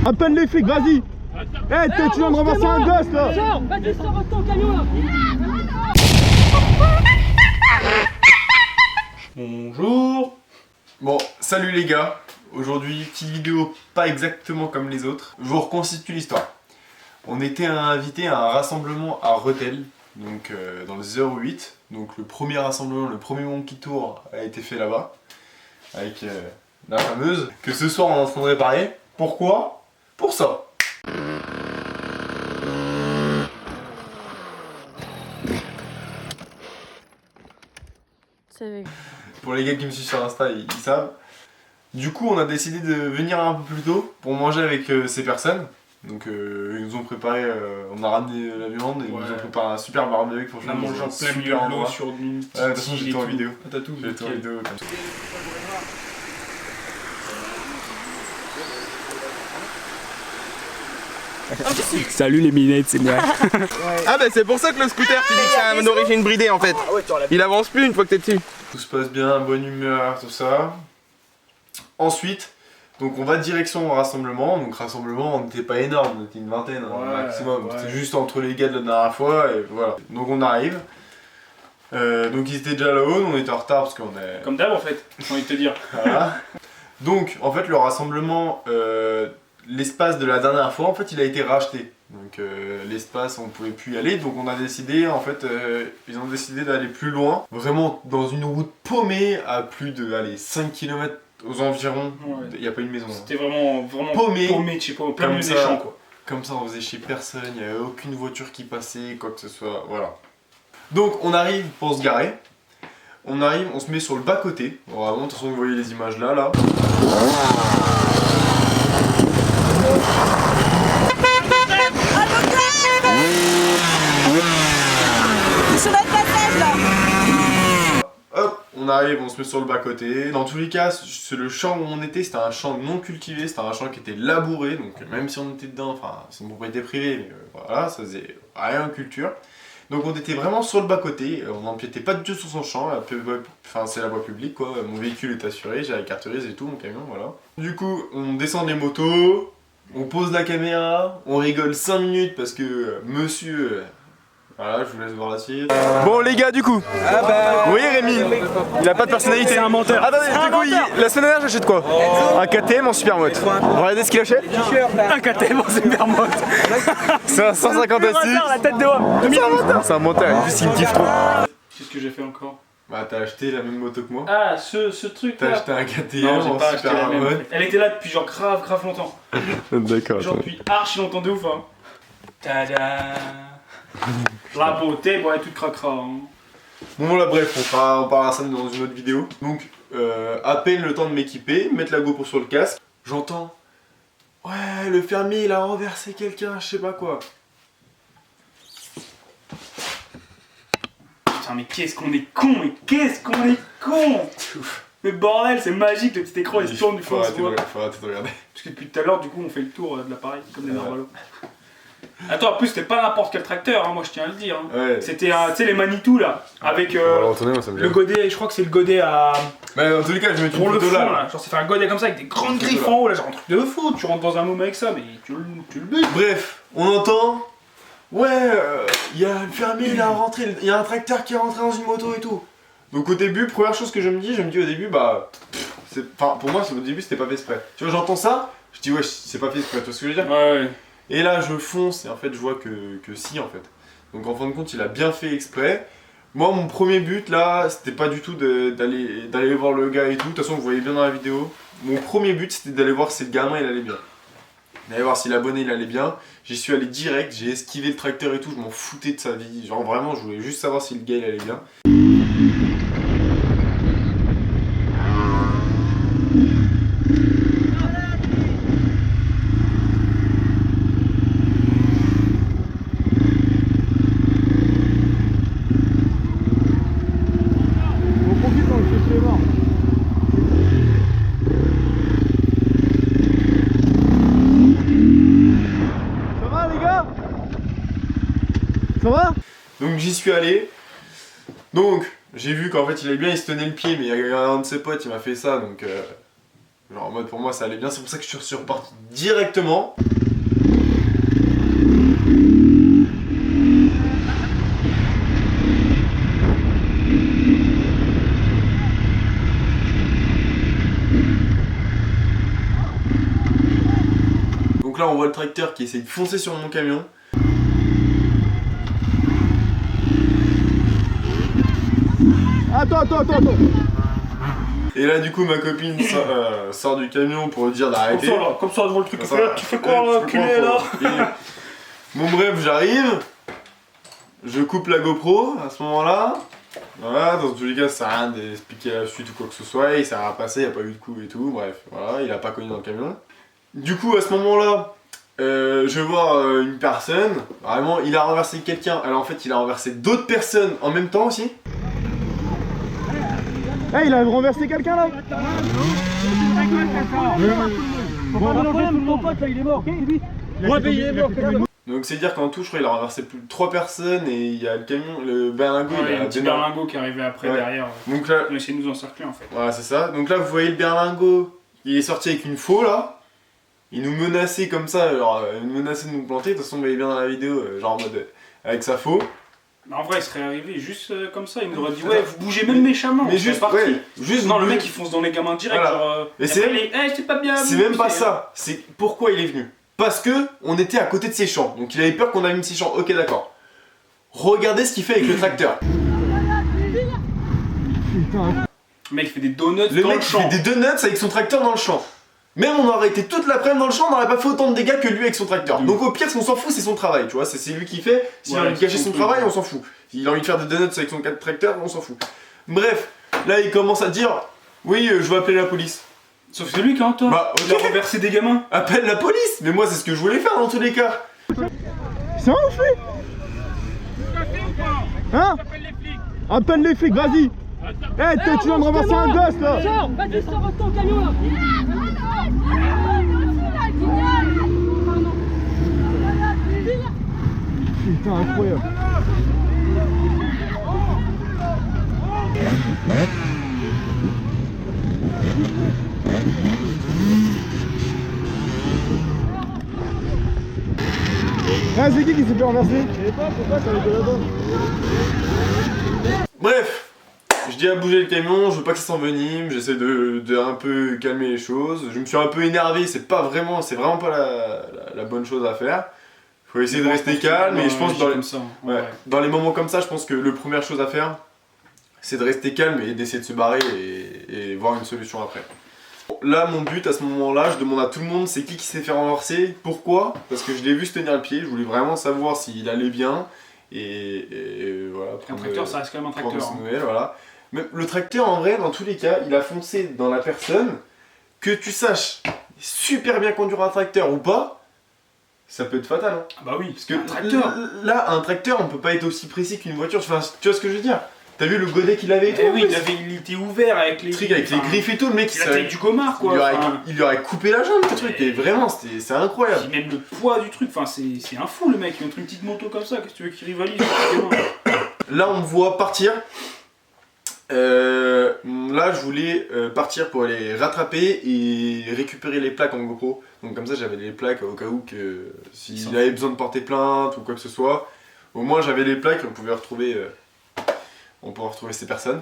Appelle les flics, vas-y. Eh, tu viens de ramasser un gosse là. Sors, vas-y, sors ton camion là. Bonjour. Bon, salut les gars. Aujourd'hui, petite vidéo pas exactement comme les autres. Je vous reconstitue l'histoire. On était invité à un rassemblement à Rethel, donc dans le 08. Donc le premier rassemblement, le premier Monkey Tour a été fait là-bas. Avec la fameuse que ce soir on est en train de réparer. Pourquoi? Pour ça. Pour les gars qui me suivent sur Insta, ils savent. Du coup, on a décidé de venir un peu plus tôt pour manger avec ces personnes. Donc, ils nous ont préparé, on a ramené la viande et ils nous ont préparé un super barbecue. On a mangé en plein milieu de l'eau sur une petite de toute façon, j'ai tout en vidéo. T'as tout, j'ai tout en vidéo. Salut les minettes, c'est moi. Ah bah c'est pour ça que le scooter tu dis que c'est une origine bridée en fait. Il avance plus une fois que t'es dessus. Tout se passe bien, bonne humeur, tout ça. Ensuite, donc on va direction au rassemblement. Donc rassemblement, on n'était pas énorme, on était une vingtaine maximum. C'était juste entre les gars de la dernière fois et voilà. Donc on arrive. Donc ils étaient déjà là-haut, on était en retard parce qu'on est... Comme d'hab en fait, j'ai envie de te dire. Voilà. Donc en fait le rassemblement, l'espace de la dernière fois en fait il a été racheté. Donc l'espace on pouvait plus y aller, donc on a décidé en fait, ils ont décidé d'aller plus loin. Vraiment dans une route paumée à plus de 5 km aux environs, il n'y a pas une maison. C'était vraiment paumé, je sais pas, au plein milieu des champs quoi. Comme ça on faisait chez personne, il n'y avait aucune voiture qui passait, quoi que ce soit, voilà. Donc on arrive pour se garer, on arrive, on se met sur le bas-côté, vraiment de toute façon vous voyez les images là. Hop, on arrive, on se met sur le bas-côté. Dans tous les cas, c'est le champ où on était, c'était un champ non cultivé, c'était un champ qui était labouré, donc même si on était dedans, enfin c'est une propriété privée, mais voilà, ça faisait rien en culture. Donc on était vraiment sur le bas-côté, on n'empiétait pas du tout sur son champ, enfin c'est la voie publique quoi, mon véhicule est assuré, j'ai la carte grise et tout, mon camion, voilà. Du coup, on descend des motos, on pose la caméra, on rigole 5 minutes parce que monsieur... Voilà, je vous laisse voir la suite. Bon les gars, du coup, vous voyez Rémi, il a pas de personnalité. C'est un menteur. Attendez, du coup, la semaine dernière j'achète quoi? Un KTM en super mode. Regardez ce qu'il achète. Un KTM en super mode. C'est un 150 SX. La tête de homme. C'est un menteur, juste il me kiffe trop. Qu'est-ce que j'ai fait encore? Bah t'as acheté la même moto que moi. Ah, ce truc T'as là. acheté un KTM Non, j'ai en pas acheté super la même. mode. Elle était là depuis genre grave longtemps. D'accord. Genre depuis archi longtemps de ouf hein. Tada. La beauté, bon elle est toute cracra hein. Bon là bref, on parlera ça dans une autre vidéo. Donc à peine le temps de m'équiper, mettre la GoPro sur le casque, j'entends ouais le fermier il a renversé quelqu'un, je sais pas quoi. Putain mais qu'est-ce qu'on est con, Mais bordel c'est magique, le petit écran il se tourne du faut fond. arrêter de regarder. Parce que depuis tout à l'heure du coup on fait le tour de l'appareil comme des normalos. Attends en plus c'était pas n'importe quel tracteur hein, moi je tiens à le dire hein. Ouais. C'était tu sais les Manitou là, avec moi, ça me le godet, je crois que c'est le godet à... Mais dans tous les cas je vais mettre pour une le photo fond là. là, genre c'est fait un godet comme ça avec des grandes griffes en haut là, genre un truc de fou, tu rentres dans un môme avec ça mais tu le butes. Bref, on entend ouais, il y a le fermier, il y a un tracteur qui est rentré dans une moto et tout. Donc au début, première chose que je me dis au début, bah, enfin pour moi au début c'était pas fait exprès. Tu vois, j'entends ça, je dis ouais, c'est pas fait exprès, tu vois ce que je veux dire? Ouais. Et là je fonce et en fait je vois que si en fait. Donc en fin de compte il a bien fait exprès. Moi mon premier but là, c'était pas du tout d'aller voir le gars et tout, de toute façon vous voyez bien dans la vidéo. Mon premier but c'était d'aller voir si le gamin il allait bien. D'aller voir si l'abonné il allait bien. J'y suis allé direct, j'ai esquivé le tracteur et tout, je m'en foutais de sa vie. Genre vraiment, je voulais juste savoir si le gars il allait bien. Ça va? Donc j'y suis allé. Donc j'ai vu qu'en fait il allait bien, il se tenait le pied, mais il y a un de ses potes, il m'a fait ça, donc Genre en mode pour moi ça allait bien, c'est pour ça que je suis reparti directement. Donc là on voit le tracteur qui essaie de foncer sur mon camion. Attends. Et là du coup ma copine sort du camion pour dire d'arrêter. Comme ça devant le truc, Ça, tu fais quoi là, culé là? Bon bref, j'arrive, je coupe la GoPro à ce moment-là. Voilà, dans tous les cas ça sert à rien d'expliquer la suite ou quoi que ce soit, il s'est rien passé, il n'y a pas eu de coup et tout, bref, voilà, il a pas connu dans le camion. Du coup à ce moment-là, je vois une personne, vraiment il a renversé quelqu'un, alors en fait il a renversé d'autres personnes en même temps aussi. Eh, il a renversé quelqu'un là. Mon pote là, il est mort. Ouais, mais il est mort. Donc c'est dire qu'en tout je crois qu'il a renversé plus de 3 personnes et il y a le camion, le berlingot, Il y a un a petit berlingot qui est arrivé après Ouais. derrière. Donc là, Il a essayé de nous encercler en fait. voilà c'est ça, donc là vous voyez le berlingot, il est sorti avec une faux là. Il nous menaçait comme ça, alors il nous menaçait de nous planter, de toute façon vous voyez bien dans la vidéo, genre en mode avec sa faux. Mais en vrai, il serait arrivé juste comme ça, il nous aurait dit ouais, vous bougez même méchamment. Mais on serait juste, parti. ouais, juste Non, le vous- mec il fonce dans les gamins direct, Voilà. genre. Et Et c'est- c'est pas bien. C'est vous, même pas c'est- ça, c'est pourquoi il est venu. Parce que on était à côté de ses champs, donc il avait peur qu'on allume ses champs, ok d'accord. Regardez ce qu'il fait avec le tracteur. Putain. Le mec il fait des donuts Le dans mec le il champ. fait des donuts avec son tracteur dans le champ. Même on aurait été toute l'après-midi dans le champ, on n'aurait pas fait autant de dégâts que lui avec son tracteur. Donc au pire, ce qu'on s'en fout, c'est son travail, tu vois, c'est lui qui fait. S'il a Ouais, envie de cacher c'est son son travail, truc. on s'en fout. S'il a envie de faire des donuts avec son tracteur, on s'en fout. Bref, là il commence à dire oui, je vais appeler la police. Sauf que c'est lui qui a un tort. Bah, Il a ok. renversé des gamins. Appelle la police. Mais moi, c'est ce que je voulais faire dans tous les cas. C'est un ouf lui. Hein? Appelle les flics, vas-y. Eh, tu viens de ramasser un gosse là. Sors, vas-y, sors ton camion là. Putain, incroyable. Ah, c'est qui s'est fait renverser? Je sais pas pourquoi ça allait de là-bas. Bref, je dis à bouger le camion, je veux pas que ça s'envenime, j'essaie de un peu calmer les choses. Je me suis un peu énervé, c'est vraiment pas la bonne chose à faire. Faut essayer de rester calme et je pense dans les, comme ça. ouais, dans les moments comme ça, je pense que la première chose à faire, c'est de rester calme et d'essayer de se barrer et voir une solution après. Là, mon but à ce moment-là, je demande à tout le monde c'est qui s'est fait renverser, pourquoi? Parce que je l'ai vu se tenir le pied, je voulais vraiment savoir s'il allait bien et voilà. Un tracteur, ça reste quand même un prendre tracteur. ses hein. nouvelles, voilà. Mais le tracteur, en vrai, dans tous les cas, il a foncé dans la personne. Que tu saches super bien conduire un tracteur ou pas, ça peut être fatal. Hein. Ah bah oui, Parce que un tracteur. là, un tracteur, on peut pas être aussi précis qu'une voiture. Enfin, tu vois ce que je veux dire? T'as vu le godet qu'il avait et tout? Eh oui, en plus il était ouvert avec les. Le truc avec les enfin, griffes et tout, le mec Il a taille du gomard il quoi. lui aurait, Enfin, il lui aurait coupé la jambe, le truc, et vraiment, c'est incroyable. puis même le poids du truc, enfin c'est un fou le mec, il a une petite moto comme ça, qu'est-ce que tu veux qu'il rivalise avec les gamins? Là, on me voit partir. Là, je voulais partir pour aller rattraper et récupérer les plaques en GoPro. Donc comme ça, j'avais les plaques au cas où que s'il avait besoin de porter plainte ou quoi que ce soit. Au moins, j'avais les plaques et on pouvait retrouver ces personnes.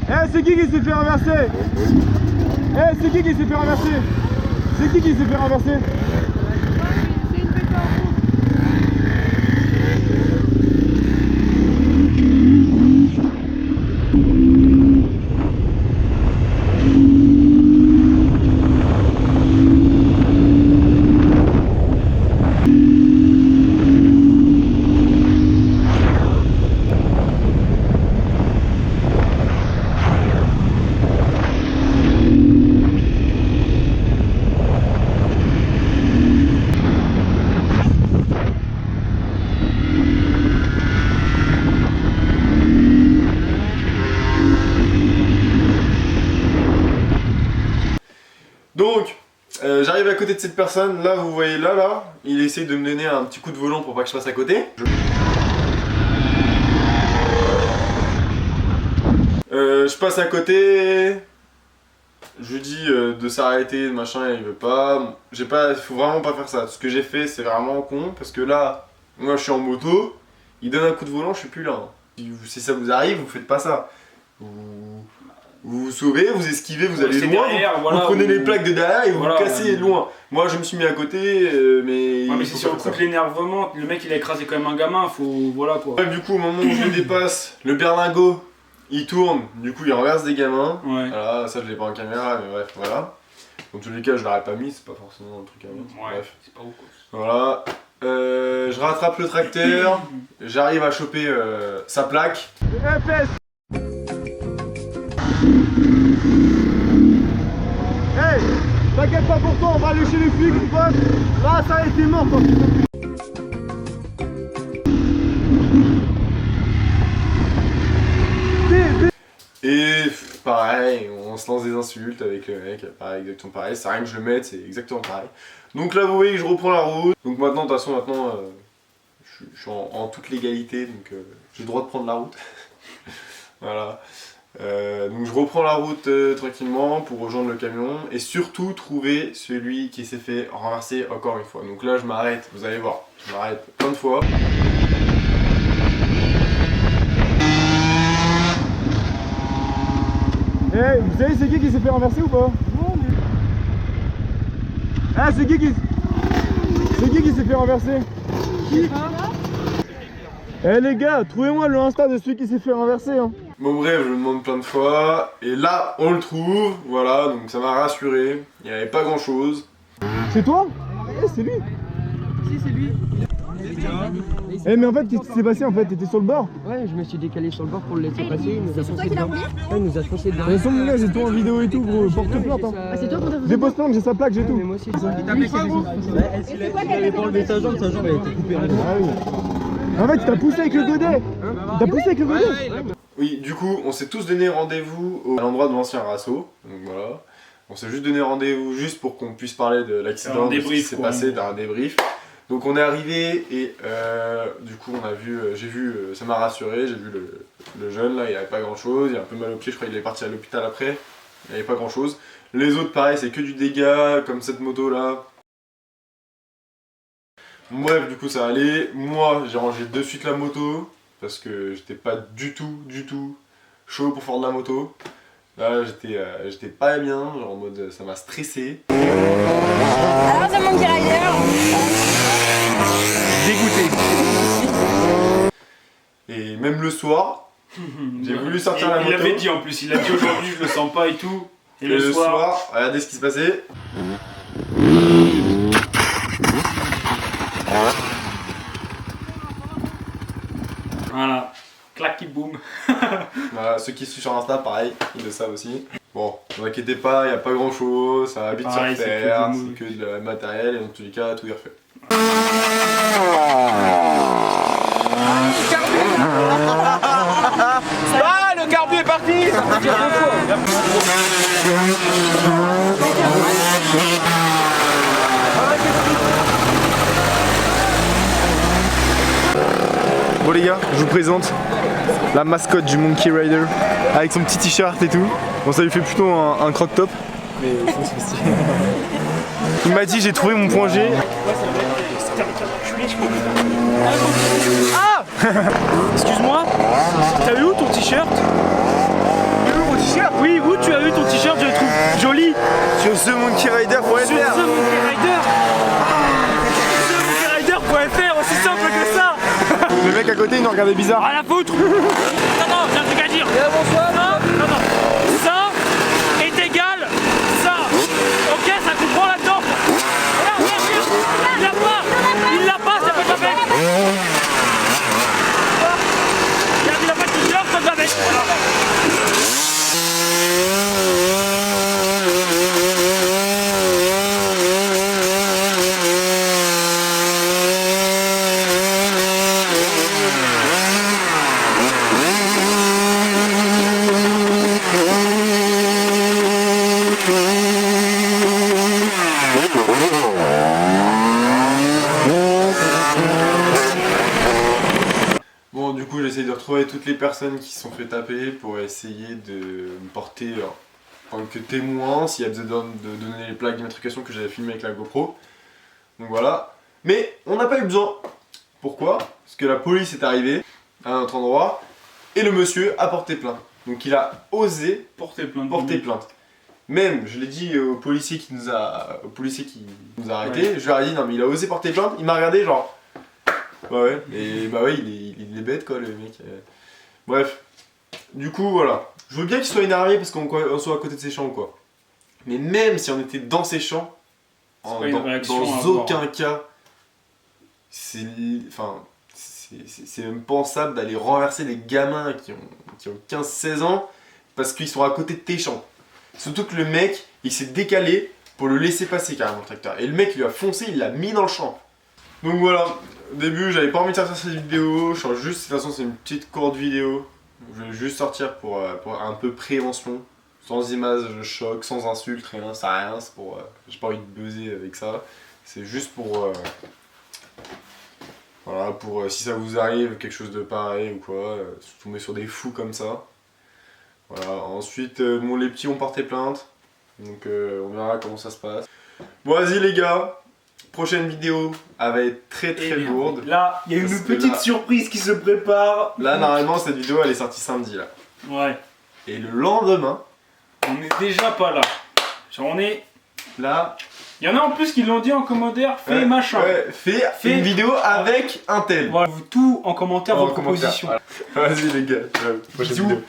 Eh, c'est qui s'est fait renverser? Eh, c'est qui s'est fait renverser? C'est qui s'est fait renverser? Donc, j'arrive à côté de cette personne. Là, vous voyez là, il essaie de me donner un petit coup de volant pour pas que je passe à côté. je passe à côté. Je lui dis de s'arrêter, machin, il veut pas. Faut vraiment pas faire ça. Ce que j'ai fait, c'est vraiment con parce que là, moi je suis en moto, il donne un coup de volant, je suis plus là. Hein. Si ça vous arrive, vous faites pas ça. Vous vous sauvez, vous esquivez, vous allez loin, derrière, vous prenez les plaques de derrière et vous vous cassez loin. Moi je me suis mis à côté, mais... Ouais, mais c'est sur le coup de l'énervement, le mec il a écrasé quand même un gamin, faut... voilà quoi. Bref, du coup au moment où je le dépasse, le berlingot, il tourne, du coup il renverse des gamins. Ouais. Voilà, ça je l'ai pas en caméra, mais bref, voilà. Dans tous les cas je l'aurais pas mis, c'est pas forcément un truc à mettre. Ouais, Bref. c'est pas ouf quoi. Voilà. Je rattrape le tracteur, j'arrive à choper sa plaque. FS. Hey, t'inquiète pas pour toi, on va aller chez les flics, mon pote. Là, ça a été mort quand tu fais. Et pareil, on se lance des insultes avec le mec, pareil, exactement pareil, c'est rien que je le mette, c'est exactement pareil. Donc là vous voyez que je reprends la route, donc maintenant de toute façon je suis en toute légalité, donc j'ai le droit de prendre la route. Voilà. Donc je reprends la route tranquillement pour rejoindre le camion et surtout trouver celui qui s'est fait renverser encore une fois. Donc là je m'arrête, vous allez voir, je m'arrête plein de fois. Hey, vous savez c'est qui s'est fait renverser ou pas? Non mais... Ah c'est qui s'est fait renverser? Qui? Eh les gars, trouvez-moi le Insta de celui qui s'est fait renverser hein. Bon bref, je le demande plein de fois, et là on le trouve, voilà, donc ça m'a rassuré, il n'y avait pas grand chose. C'est toi? Eh c'est lui. Si c'est lui. Eh mais en fait qu'est-ce qui s'est passé en fait? T'étais sur le bord? Ouais, je me suis décalé sur le bord pour le laisser passer. Il nous a foncé dedans. Ouais, il nous a foncé dedans. De toute façon mon gars, j'ai tout en vidéo et tout gros, porte plainte hein. Ah, c'est toi qu'on a fait? Dépose plainte, j'ai sa plaque, j'ai tout. Mais moi aussi. Il avait pas enlevé sa jambe elle a été coupée. Ah oui. En fait, il t'a poussé avec le godet. T'as poussé avec le godet. Oui, du coup, on s'est tous donné rendez-vous à l'endroit de l'ancien Rasso, donc voilà. On s'est juste donné rendez-vous juste pour qu'on puisse parler de l'accident, de ce qui s'est passé, d'un débrief. Donc on est arrivé et du coup on a vu, j'ai vu, ça m'a rassuré, j'ai vu le jeune là, il avait pas grand chose, il a un peu mal au pied, je crois qu'il est parti à l'hôpital après, il avait pas grand chose. Les autres pareil, c'est que du dégât, comme cette moto là. Bref, du coup ça allait. Moi j'ai rangé de suite la moto parce que j'étais pas du tout chaud pour faire de la moto. Là j'étais pas bien, genre en mode ça m'a stressé. Alors The Monkey Rider. Dégoûté. Et même le soir, j'ai voulu sortir la moto. Il l'avait dit en plus, il a dit aujourd'hui je le sens pas et tout. Et le soir, regardez ce qui se passait. Voilà, clac boum. Voilà, ceux qui suivent sur Insta, pareil, ils le savent aussi. Bon, ne vous inquiétez pas, il n'y a pas grand chose, ça va vite se refaire, c'est que de la matériel et dans tous les cas, tout est refait. Ah, le carbu est parti. Bon les gars, je vous présente la mascotte du Monkey Rider avec son petit t-shirt et tout. Bon ça lui fait plutôt un croc top. Mais il m'a dit j'ai trouvé mon point G. Ah excuse-moi, t'as eu où ton t-shirt? Mon t-shirt Oui, où tu as eu ton t-shirt? Je le trouve joli. sur TheMonkeyRider.fr. Sur The Monkey Rider. TheMonkeyRider.fr, aussi simple que ça. Le mec à côté il nous regardait bizarre. À la foutre. Non, j'ai un truc à dire. Bonsoir. Non. Ça est égal ça. Ok, ça comprend là-dedans. Regarde. Il l'a pas, ça peut pas faire. Regarde, il a pas de t-shirt, ça peut avec. Voilà. retrouver toutes les personnes qui se sont fait taper pour essayer de me porter en tant que témoin s'il y a besoin de donner les plaques d'immatriculation que j'avais filmé avec la GoPro. Donc voilà. Mais on n'a pas eu besoin. Pourquoi? Parce que la police est arrivée à notre endroit et le monsieur a porté plainte. Donc il a osé Porter plainte. Même, je l'ai dit au policier qui nous a arrêtés, je lui ai dit non mais il a osé porter plainte, il m'a regardé genre bah ouais, et bah ouais il est bête quoi le mec. Bref, du coup voilà, je veux bien qu'il soit énervé parce qu'on soit à côté de ses champs ou quoi. Mais même si on était dans ses champs, dans aucun cas, c'est impensable d'aller renverser des gamins qui ont 15-16 ans parce qu'ils sont à côté de tes champs. Surtout que le mec, il s'est décalé pour le laisser passer carrément le tracteur. Et le mec, il lui a foncé, il l'a mis dans le champ. Donc voilà, au début, j'avais pas envie de sortir cette vidéo. Je change juste, de toute façon, c'est une petite courte vidéo. Je vais juste sortir pour un peu prévention. Sans images de choc, sans insultes, rien, ça rien. C'est pour. J'ai pas envie de buzzer avec ça. C'est juste pour. Voilà, pour si ça vous arrive, quelque chose de pareil ou quoi. Tomber sur des fous comme ça. Voilà, ensuite, bon, les petits ont porté plainte, donc on verra comment ça se passe. Bon, vas-y les gars, prochaine vidéo, elle va être très lourde. Là, il y a une petite surprise qui se prépare. Là, normalement, cette vidéo, elle est sortie samedi, là. Ouais. Et le lendemain... On est déjà pas là. Genre, on est... Là... Il y en a en plus qui l'ont dit en commentaire, fais machin. Ouais, fais une vidéo avec un tel. Voilà, tout en commentaire, vos propositions. Voilà. Vas-y les gars, prochaine vidéo.